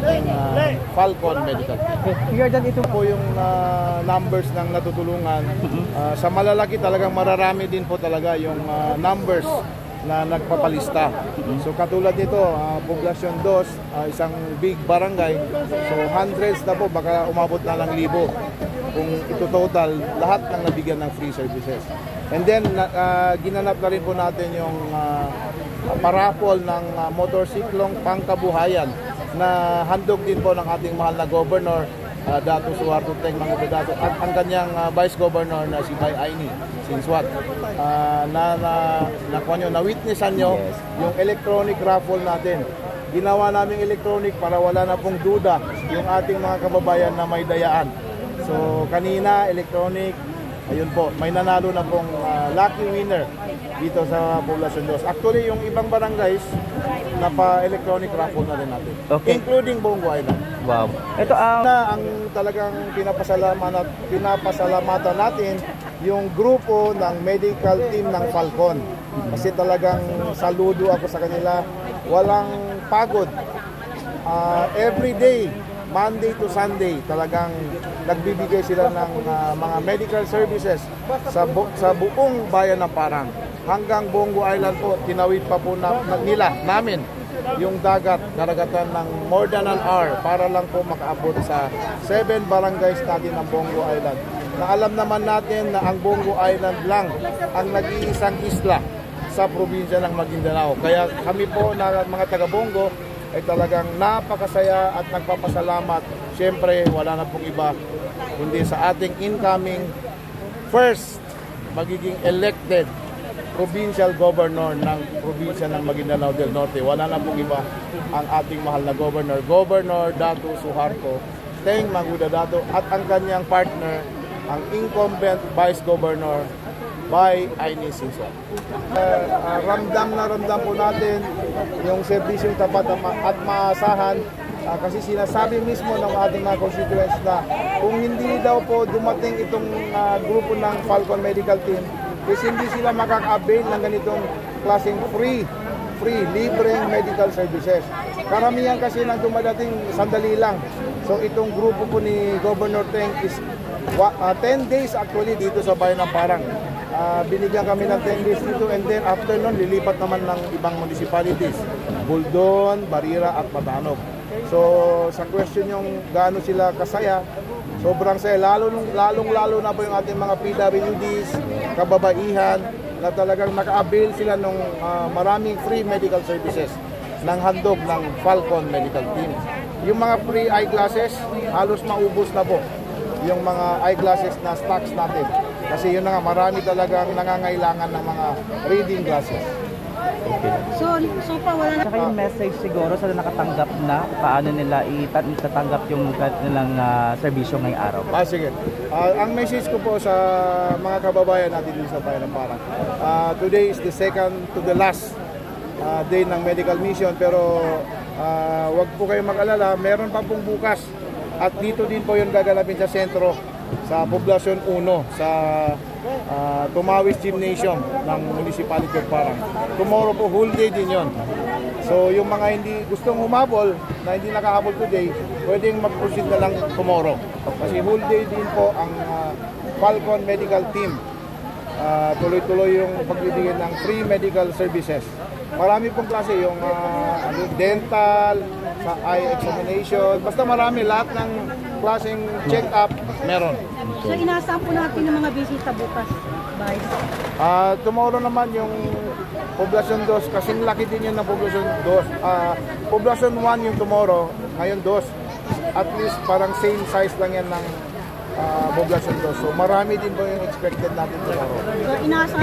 ating Falcon Medical. Here dan ito Po yung numbers ng natutulungan. Sa malalaki talagang mararami din po talaga yung numbers na nagpapalista. So katulad nito, Poblacion 2, isang big barangay. So hundreds na po, baka umabot na ng libo. Kung ito total, lahat ng nabigyan ng free services. And then, ginanap na rin po natin yung parapol ng motorsiklong pangkabuhayan na handog din po ng ating mahal na Governor, Dato Suharto Teng Mangupidato, at ang kanyang Vice Governor na si Bay Aini Sinswat. Na-witnessan nyo yung electronic raffle natin. Ginawa namin electronic para wala na pong duda yung ating mga kababayan na may dayaan. So kanina electronic, ayun po, may nanalo na pong lucky winner dito sa Poblacion 2. Actually yung ibang barangays napa-electronic raffle na rin natin, including Bongo Island. Wow. Ito ang talagang pinapasalamatan natin yung grupo ng medical team ng Falcon. Kasi talagang saludo ako sa kanila. Walang pagod. Every day, Monday to Sunday, talagang nagbibigay sila ng mga medical services sa buong bayan ng Parang. Hanggang Bongo Island po, tinawid pa po namin yung karagatan ng more than an hour para lang po makaabot sa 7 barangays natin ng Bongo Island. Na alam naman natin na ang Bongo Island lang ang nag-iisang isla sa probinsya ng Maguindanao. Kaya kami po na mga taga-Bongo ay talagang napakasaya at nagpapasalamat. Siyempre, wala na pong iba kundi sa ating incoming first magiging elected provincial governor ng probinsya ng Maguindanao del Norte. Wala na pong iba ang ating mahal na governor, Governor Dato Suharto Teng Mangupidato, at ang kanyang partner, ang incumbent Vice Governor Bay Aini Sinswat. Ramdam po natin yung serbisyong tapat at maasahan kasi sinasabi mismo ng ating mga constituents na kung hindi daw po dumating itong grupo ng Falcon Medical Team, kasi hindi sila makaka-avail ng ganitong klaseng free, libreng medical services. Karamihan kasi nang dumadating sandali lang. So itong grupo po ni Governor Teng is 10 days actually dito sa bayan ng Parang. Binigyan kami ng 10 days dito, and then after nun, lilipat naman ng ibang municipalities. Buldon, Barira at Matanog. So sa question yung gaano sila kasaya, sobrang saya, lalong-lalo na po yung ating mga PWDs, kababaihan, na talagang naka-avail sila ng maraming free medical services ng handog ng Falcon Medical Team. Yung mga free eyeglasses, halos maubos na po yung mga eyeglasses na stocks natin. Kasi yun na nga, marami talagang nangangailangan ng mga reading glasses. Okay. So pa wala na. Saka yung message siguro sa nakatanggap na paano nila itatanggap yung nilang serbisyo ngayong araw. Sige. Ang message ko po sa mga kababayan natin dito sa bayan ng Parang. Today is the second to the last day ng medical mission, pero wag po kayong mag-alala, meron pa pong bukas. At dito din po yung gaganapin sa sentro, sa Poblacion 1, sa Tumawis Gymnasium ng Municipality of Parang. Tomorrow po, whole day din yon. So yung mga hindi gustong humabol, na hindi nakahabol today, pwedeng mag-proceed na lang tomorrow. Kasi whole day din po ang Falcon Medical Team. Tuloy-tuloy yung pagbibigay ng free medical services. Marami pong klase, yung dental, sa eye examination, basta marami, lahat ng klaseng check-up meron. So inaasahan po natin ng mga bisita bukas, Vice? Tomorrow naman yung Poblacion 2, kasing laki din yun ng Poblacion 2. Poblacion 1 yung tomorrow, ngayon 2. At least parang same size lang yan ng Poblacion 2. So marami din po yung expected natin tomorrow. So inaasahan